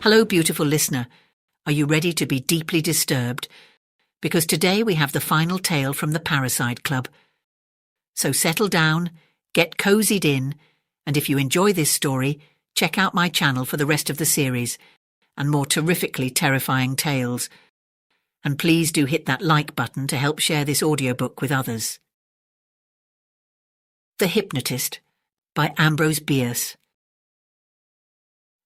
Hello, beautiful listener. Are you ready to be deeply disturbed? Because today we have the final tale from the Parasite Club. So settle down, get cozied in, and if you enjoy this story, check out my channel for the rest of the series and more terrifically terrifying tales. And please do hit that like button to help share this audiobook with others. The Hypnotist by Bierce.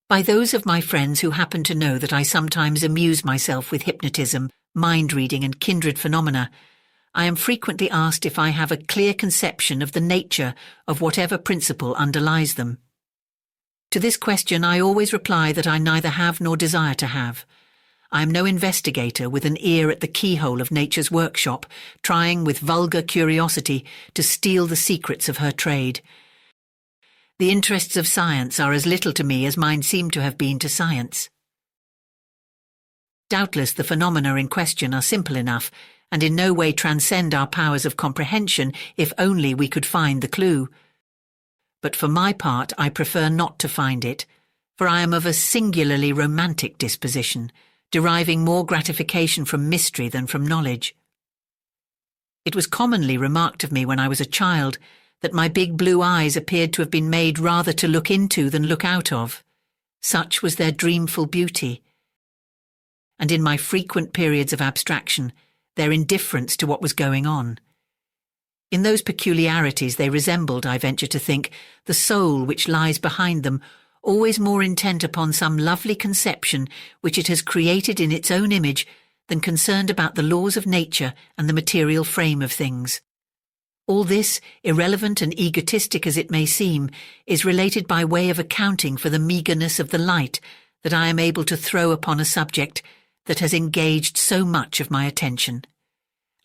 By those of my friends who happen to know that I sometimes amuse myself with hypnotism, mind-reading and kindred phenomena, I am frequently asked if I have a clear conception of the nature of whatever principle underlies them. To this question I always reply that I neither have nor desire to have. I am no investigator with an ear at the keyhole of nature's workshop, trying with vulgar curiosity to steal the secrets of her trade. The interests of science are as little to me as mine seem to have been to science. Doubtless the phenomena in question are simple enough, and in no way transcend our powers of comprehension if only we could find the clue. But for my part I prefer not to find it, for I am of a singularly romantic disposition, deriving more gratification from mystery than from knowledge. It was commonly remarked of me when I was a child that my big blue eyes appeared to have been made rather to look into than look out of. Such was their dreamful beauty. And in my frequent periods of abstraction, their indifference to what was going on. In those peculiarities they resembled, I venture to think, the soul which lies behind them, always more intent upon some lovely conception which it has created in its own image than concerned about the laws of nature and the material frame of things. All this, irrelevant and egotistic as it may seem, is related by way of accounting for the meagreness of the light that I am able to throw upon a subject that has engaged so much of my attention,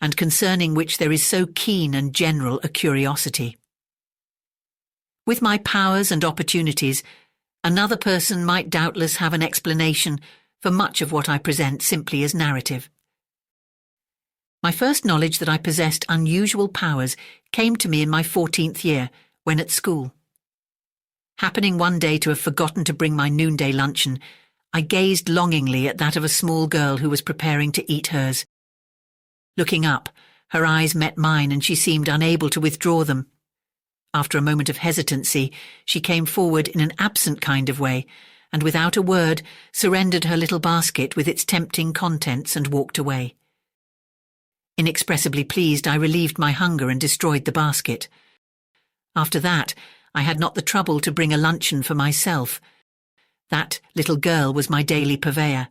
and concerning which there is so keen and general a curiosity. With my powers and opportunities, another person might doubtless have an explanation for much of what I present simply as narrative. My first knowledge that I possessed unusual powers came to me in my 14th year, when at school. Happening one day to have forgotten to bring my noonday luncheon, I gazed longingly at that of a small girl who was preparing to eat hers. Looking up, her eyes met mine and she seemed unable to withdraw them. After a moment of hesitancy, she came forward in an absent kind of way, and without a word surrendered her little basket with its tempting contents and walked away. Inexpressibly pleased, I relieved my hunger and destroyed the basket. After that, I had not the trouble to bring a luncheon for myself. That little girl was my daily purveyor.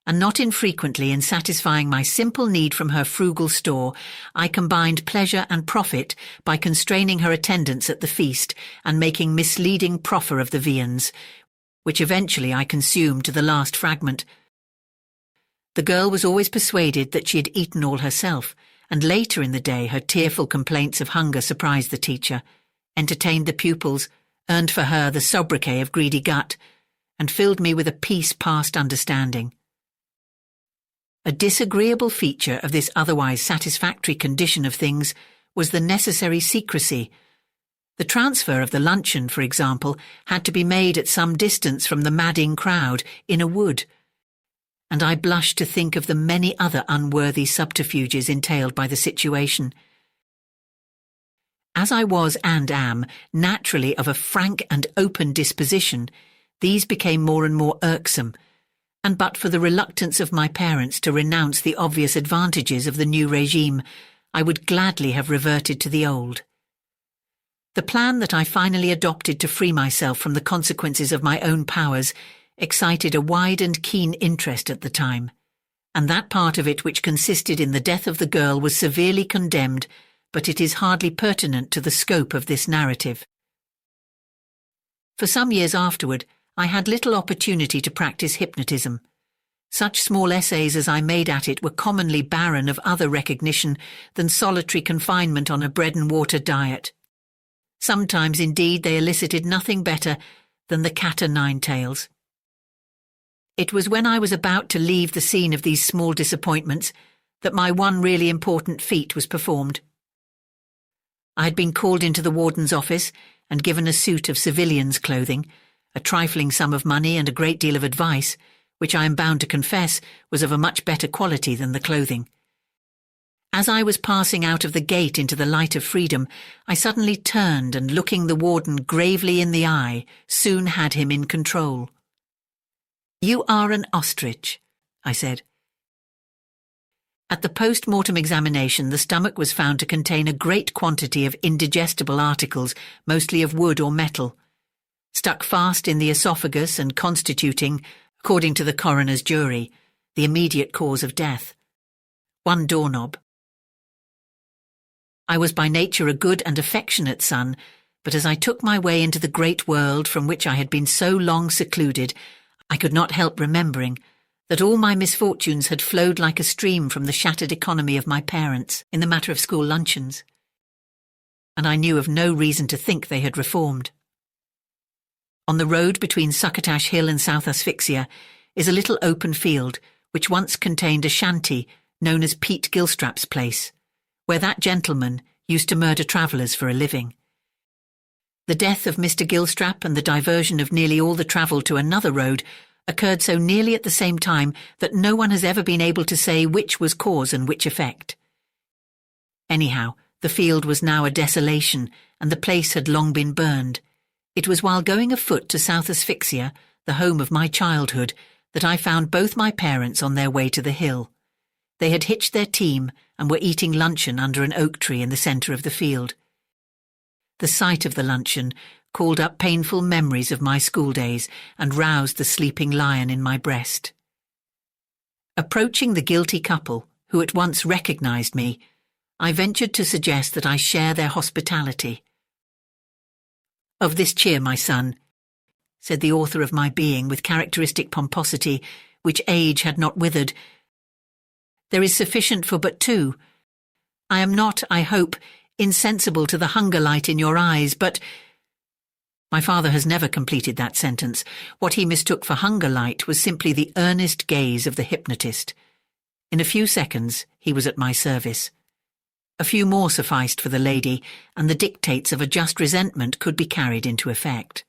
And not infrequently in satisfying my simple need from her frugal store, I combined pleasure and profit by constraining her attendance at the feast and making misleading proffer of the viands, which eventually I consumed to the last fragment. The girl was always persuaded that she had eaten all herself, and later in the day her tearful complaints of hunger surprised the teacher, entertained the pupils, earned for her the sobriquet of greedy gut, and filled me with a peace past understanding. A disagreeable feature of this otherwise satisfactory condition of things was the necessary secrecy. The transfer of the luncheon, for example, had to be made at some distance from the madding crowd, in a wood, and I blushed to think of the many other unworthy subterfuges entailed by the situation. As I was and am naturally of a frank and open disposition, these became more and more irksome, and but for the reluctance of my parents to renounce the obvious advantages of the new regime, I would gladly have reverted to the old. The plan that I finally adopted to free myself from the consequences of my own powers excited a wide and keen interest at the time, and that part of it which consisted in the death of the girl was severely condemned, but it is hardly pertinent to the scope of this narrative. For some years afterward, I had little opportunity to practice hypnotism. Such small essays as I made at it were commonly barren of other recognition than solitary confinement on a bread-and-water diet. Sometimes, indeed, they elicited nothing better than the cat-o'-nine-tails. It was when I was about to leave the scene of these small disappointments that my one really important feat was performed. I had been called into the warden's office and given a suit of civilian's clothing, a trifling sum of money and a great deal of advice, which I am bound to confess was of a much better quality than the clothing. As I was passing out of the gate into the light of freedom, I suddenly turned and, looking the warden gravely in the eye, soon had him in control. "You are an ostrich," I said. At the post-mortem examination, the stomach was found to contain a great quantity of indigestible articles, mostly of wood or metal, stuck fast in the esophagus and constituting, according to the coroner's jury, the immediate cause of death. 1 doorknob. I was by nature a good and affectionate son, but as I took my way into the great world from which I had been so long secluded, I could not help remembering that all my misfortunes had flowed like a stream from the shattered economy of my parents in the matter of school luncheons, and I knew of no reason to think they had reformed. On the road between Succotash Hill and South Asphyxia is a little open field which once contained a shanty known as Pete Gilstrap's place, where that gentleman used to murder travellers for a living. The death of Mr. Gilstrap and the diversion of nearly all the travel to another road occurred so nearly at the same time that no one has ever been able to say which was cause and which effect. Anyhow, the field was now a desolation, and the place had long been burned. It was while going afoot to South Asphyxia, the home of my childhood, that I found both my parents on their way to the hill. They had hitched their team and were eating luncheon under an oak tree in the centre of the field. The sight of the luncheon called up painful memories of my school days and roused the sleeping lion in my breast. Approaching the guilty couple, who at once recognised me, I ventured to suggest that I share their hospitality. "Of this cheer, my son," said the author of my being with characteristic pomposity, which age had not withered, "there is sufficient for but two. I am not, I hope, insensible to the hunger light in your eyes, but—" My father has never completed that sentence. What he mistook for hunger light was simply the earnest gaze of the hypnotist. In a few seconds he was at my service. A few more sufficed for the lady, and the dictates of a just resentment could be carried into effect.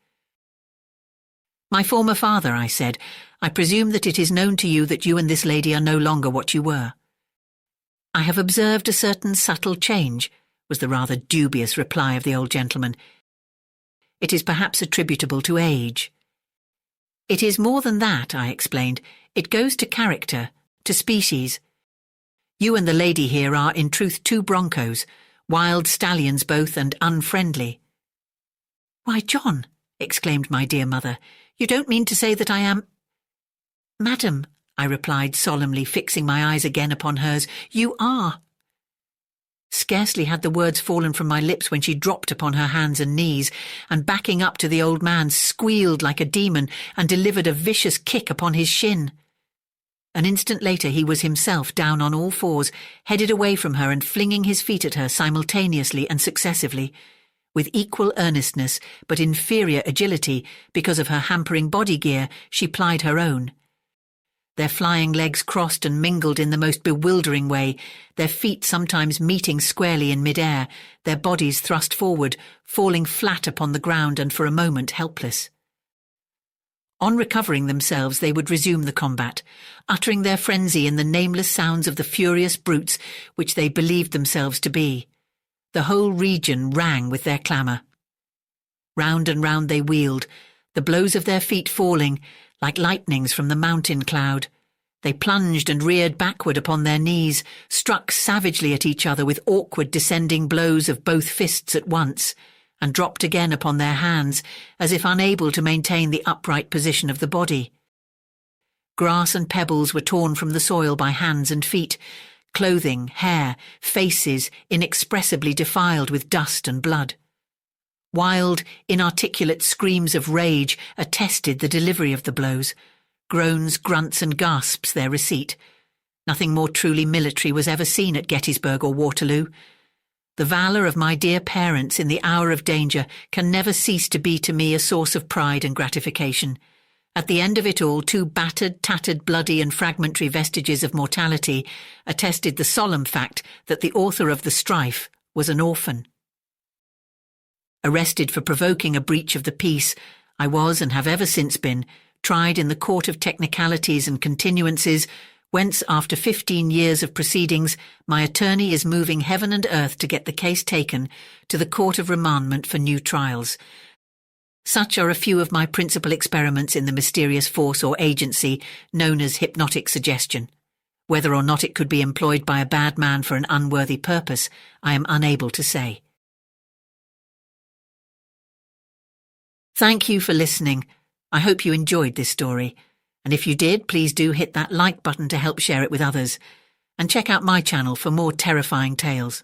"My former father," I said, "I presume that it is known to you that you and this lady are no longer what you were." "I have observed a certain subtle change," was the rather dubious reply of the old gentleman. "It is perhaps attributable to age." "It is more than that," I explained. "It goes to character, to species. You and the lady here are, in truth, two broncos, wild stallions both and unfriendly." "Why, John," exclaimed my dear mother, "you don't mean to say that I am—" "Madam," I replied solemnly, fixing my eyes again upon hers, "you are." Scarcely had the words fallen from my lips when she dropped upon her hands and knees, and backing up to the old man, squealed like a demon and delivered a vicious kick upon his shin. An instant later he was himself down on all fours, headed away from her and flinging his feet at her simultaneously and successively. With equal earnestness, but inferior agility, because of her hampering body gear, she plied her own. Their flying legs crossed and mingled in the most bewildering way, their feet sometimes meeting squarely in mid-air, their bodies thrust forward, falling flat upon the ground and for a moment helpless. On recovering themselves, they would resume the combat, uttering their frenzy in the nameless sounds of the furious brutes which they believed themselves to be. The whole region rang with their clamour. Round and round they wheeled, the blows of their feet falling like lightnings from the mountain cloud. They plunged and reared backward upon their knees, struck savagely at each other with awkward descending blows of both fists at once, and dropped again upon their hands, as if unable to maintain the upright position of the body. Grass and pebbles were torn from the soil by hands and feet, clothing, hair, faces inexpressibly defiled with dust and blood. Wild, inarticulate screams of rage attested the delivery of the blows, groans, grunts and gasps their receipt. Nothing more truly military was ever seen at Gettysburg or Waterloo. The valour of my dear parents in the hour of danger can never cease to be to me a source of pride and gratification. At the end of it all, two battered, tattered, bloody and fragmentary vestiges of mortality attested the solemn fact that the author of the strife was an orphan. Arrested for provoking a breach of the peace, I was, and have ever since been, tried in the court of technicalities and continuances, whence, after 15 years of proceedings, my attorney is moving heaven and earth to get the case taken to the court of remandment for new trials. Such are a few of my principal experiments in the mysterious force or agency known as hypnotic suggestion. Whether or not it could be employed by a bad man for an unworthy purpose, I am unable to say. Thank you for listening. I hope you enjoyed this story, and if you did, please do hit that like button to help share it with others, and check out my channel for more terrifying tales.